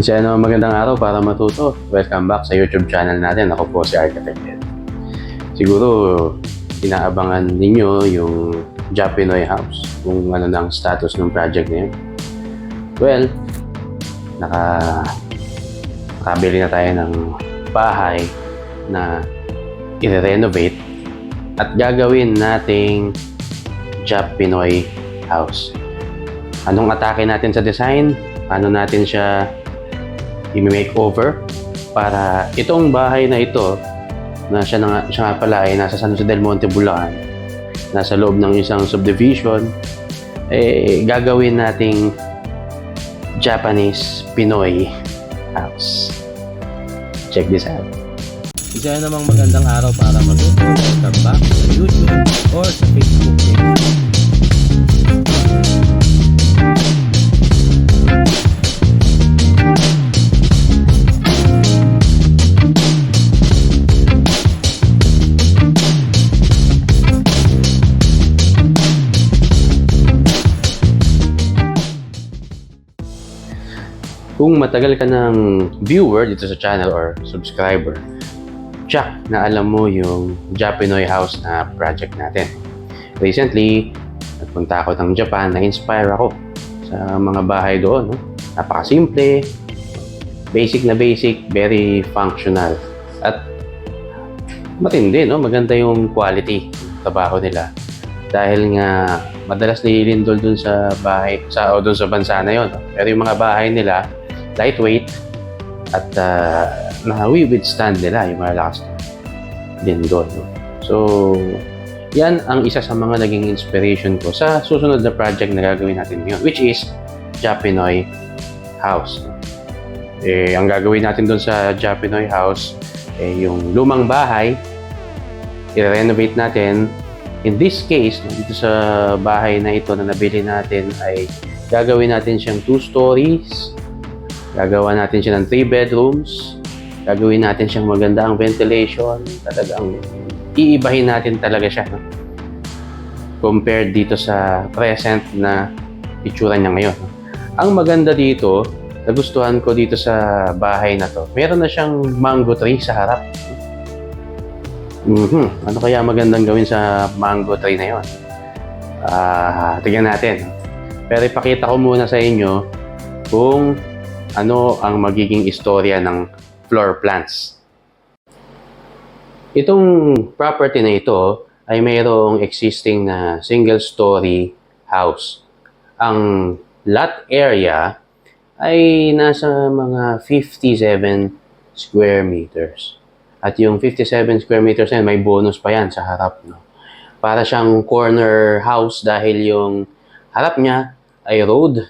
Isa na magandang araw para matuto. Welcome back sa YouTube channel natin. Ako po si Architect Ed. Siguro, inaabangan ninyo yung Japinoy House. Kung ano na ang status ng project na yun. Well, nakabili na tayo ng bahay na i-renovate at gagawin nating Japinoy House. Anong atake natin sa design? Paano natin siya i-makeover para itong bahay na ito na siya nga pala ay nasa San Jose del Monte, Bulacan, nasa loob ng isang subdivision, gagawin nating Japanese Pinoy house. Check this out. Isa namang magandang araw para matuto. Welcome back sa YouTube or sa Facebook page. Kung matagal ka ng viewer dito sa channel or subscriber, check na alam mo yung Japinoy House na project natin. Recently, nagpunta ako ng Japan, na-inspire ako sa mga bahay doon. No? Napakasimple, basic na basic, very functional, at matindi, no? Maganda yung quality ng trabaho nila. Dahil nga, madalas nililindol dun sa bahay, doon sa bansa na yon. No? Pero yung mga bahay nila, lightweight at na-withstand nila yung malakas din doon. No? So, yan ang isa sa mga naging inspiration ko sa susunod na project na gagawin natin ngayon, which is Japinoy House. No? Ang gagawin natin doon sa Japinoy House, yung lumang bahay, i-renovate natin. In this case, dito sa bahay na ito na nabili natin ay gagawin natin siyang 2 stories. Gagawa natin siya ng 3 bedrooms. Gagawin natin siyang maganda ang ventilation. Talagang iibahin natin talaga siya. No? Compared dito sa present na itsura niya ngayon. No? Ang maganda dito, nagustuhan ko dito sa bahay na to, meron na siyang mango tree sa harap. Ano kaya magandang gawin sa mango tree na yun? Tingnan natin. Pero ipakita ko muna sa inyo kung ano ang magiging istorya ng floor plans. Itong property na ito ay mayroong existing na single-story house. Ang lot area ay nasa mga 57 square meters. At yung 57 square meters na yun, may bonus pa yan sa harap. No? Para siyang corner house dahil yung harap niya ay road.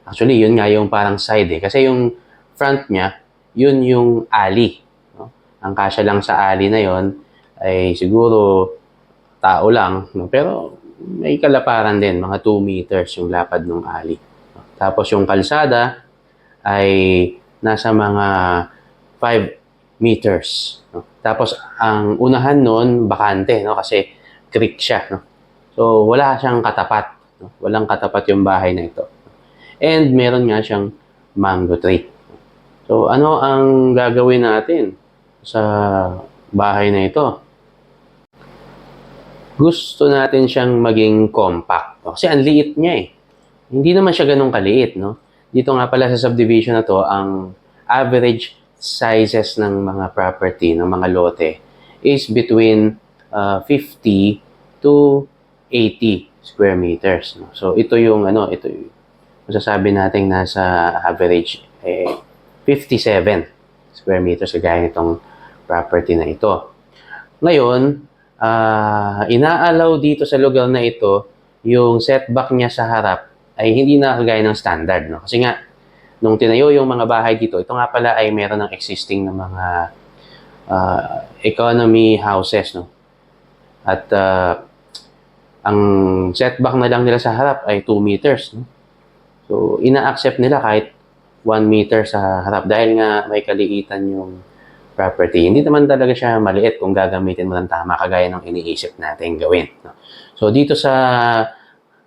Actually, yun nga yung parang side Kasi yung front niya, yun yung alley. No? Ang kasya lang sa alley na yun ay siguro tao lang. No? Pero may kalaparan din, mga 2 meters yung lapad ng alley. No? Tapos yung kalsada ay nasa mga 5 meters. No? Tapos ang unahan nun, bakante. No? Kasi creek siya. No? So wala siyang katapat. No? Walang katapat yung bahay na ito. And meron nga siyang mango tree. So, ano ang gagawin natin sa bahay na ito? Gusto natin siyang maging compact. Kasi ang liit niya Hindi naman siya ganun kaliit, no? Dito nga pala sa subdivision na to, ang average sizes ng mga property, ng mga lote, is between 50 to 80 square meters. No? So, ito yung masasabi natin nasa average 57 square meters kagaya nitong property na ito. Ngayon, inaalaw dito sa lugar na ito yung setback niya sa harap ay hindi na kagaya ng standard. No? Kasi nga, nung tinayo yung mga bahay dito, ito nga pala ay meron ng existing na mga economy houses. No? At ang setback na lang nila sa harap ay 2 meters. No? So, ina-accept nila kahit 1 meter sa harap dahil nga may kaliitan yung property. Hindi naman talaga siya maliit kung gagamitin mo ng tama kagaya ng iniisip natin gawin. No? So, dito sa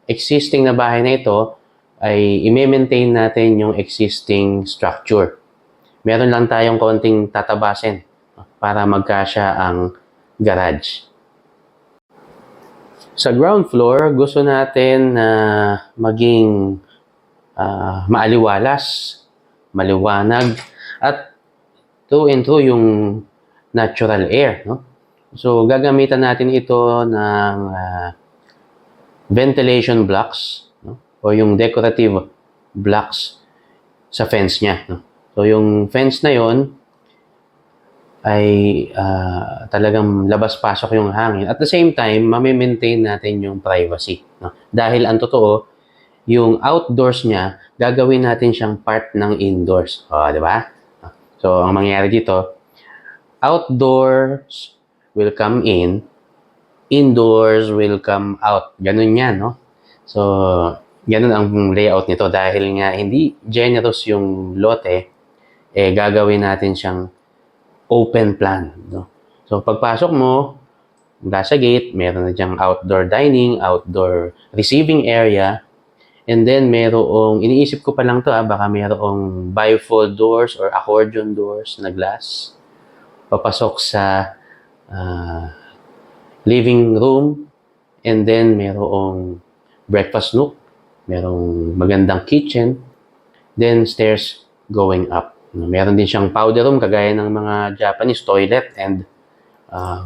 existing na bahay na ito, ay i-maintain natin yung existing structure. Meron lang tayong konting tatabasin para magkasya ang garage. Sa ground floor, gusto natin na maging maaliwalas, maliwanag, at through and through yung natural air. No? So, gagamitan natin ito ng ventilation blocks, no? O yung decorative blocks sa fence niya. No? So, yung fence na yon ay talagang labas-pasok yung hangin. At the same time, mamimaintain natin yung privacy. No? Dahil ang totoo, yung outdoors niya, gagawin natin siyang part ng indoors. O, di ba? So, ang mangyayari dito, outdoors will come in, indoors will come out. Ganun yan, no? So, ganun ang layout nito. Dahil nga hindi generous yung lote, gagawin natin siyang open plan. No? So, pagpasok mo, mula sa gate, meron na diyang outdoor dining, outdoor receiving area, and then merong, iniisip ko pa lang to baka merong bifold doors or accordion doors na glass. Papasok sa living room, and then merong breakfast nook, merong magandang kitchen, then stairs going up. Meron din siyang powder room kagaya ng mga Japanese toilet and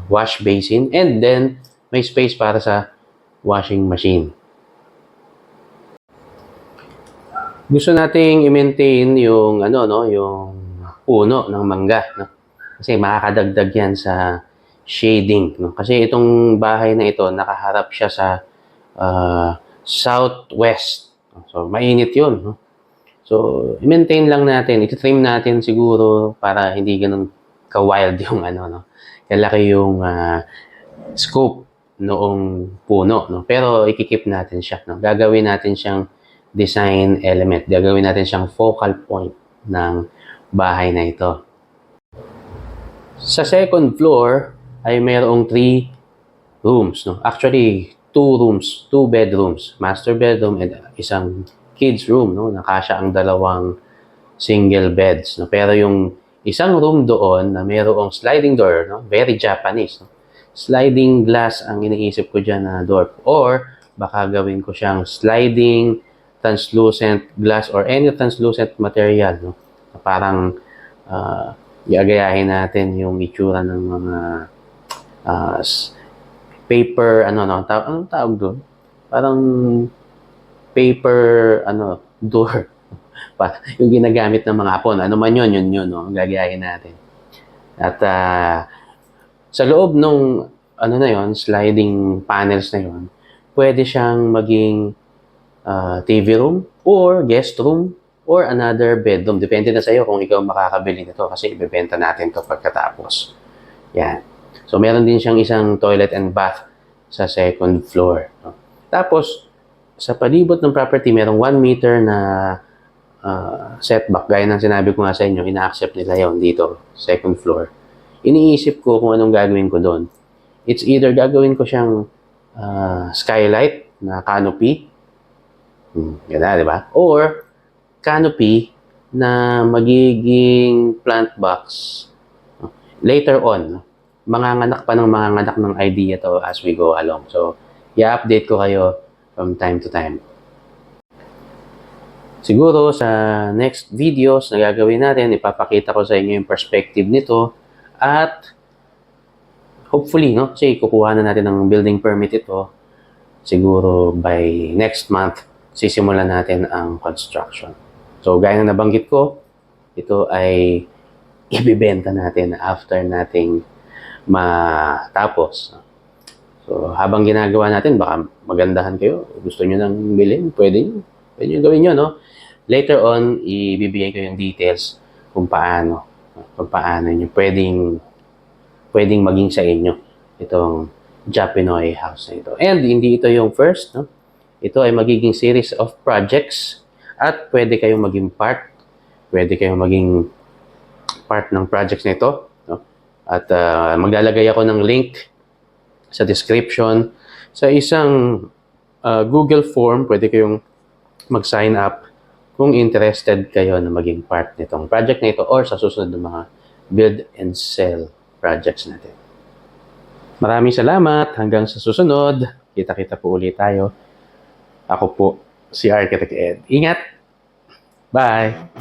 wash basin, and then may space para sa washing machine. Gusto nating i-maintain yung yung puno ng mangga, no? Kasi makakadagdag yan sa shading, no? Kasi itong bahay na ito nakaharap siya sa southwest. So mainit 'yun, no? So i-maintain lang natin, i-trim natin siguro para hindi ganun ka-wild yung kalaki yung scope noong puno, no? Pero i-keep natin siya, no? Gagawin natin siyang design element. Gagawin natin siyang focal point ng bahay na ito. Sa second floor ay mayroong 3 rooms. No? Actually, 2 rooms, 2 bedrooms. Master bedroom and isang kids room. No? Nakasya ang 2 single beds. No? Pero yung isang room doon na mayroong sliding door, no? Very Japanese. No? Sliding glass ang iniisip ko dyan na door. Or baka gawin ko siyang sliding translucent glass or any translucent material, no? Parang iagayahin natin yung itsura ng mga paper, anong tawag doon? Parang paper, door. Yung ginagamit ng mga Hapon. Ano man yun, no? Gagayahin natin. At sa loob nung, sliding panels na yun, pwede siyang maging TV room or guest room or another bedroom. Depende na sa iyo kung ikaw makakabili nito kasi ibebenta natin ito pagkatapos. Yan. So, meron din siyang isang toilet and bath sa second floor. No? Tapos, sa palibot ng property, merong 1 meter na setback. Gaya ng sinabi ko nga sa inyo, ina-accept nila yon dito, second floor. Iniisip ko kung anong gagawin ko doon. It's either gagawin ko siyang skylight na canopy. Yan na, di ba? Or canopy na magiging plant box. Later on, manganganak pa ng idea to as we go along. So, i-update ko kayo from time to time. Siguro sa next videos na gagawin natin, ipapakita ko sa inyo yung perspective nito at hopefully, no, kasi kukuha na natin ng building permit ito siguro by next month sisimulan natin ang construction. So, gaya na nabanggit ko, ito ay ibibenta natin after nating matapos. So, habang ginagawa natin, baka magandahan kayo. Gusto nyo nang bilhin, pwede nyo gawin nyo, no? Later on, ibibigay ko yung details kung paano nyo pwedeng maging sa inyo itong Japinoy house na ito. And hindi ito yung first, no? Ito ay magiging series of projects at pwede kayong maging part. Pwede kayong maging part ng projects na ito. No? At maglalagay ako ng link sa description sa isang Google form. Pwede kayong mag-sign up kung interested kayo na maging part nitong project na ito or sa susunod ng mga build and sell projects natin. Maraming salamat. Hanggang sa susunod. Kita-kita po ulit tayo. Ako po, si Architect Ed. Ingat! Bye!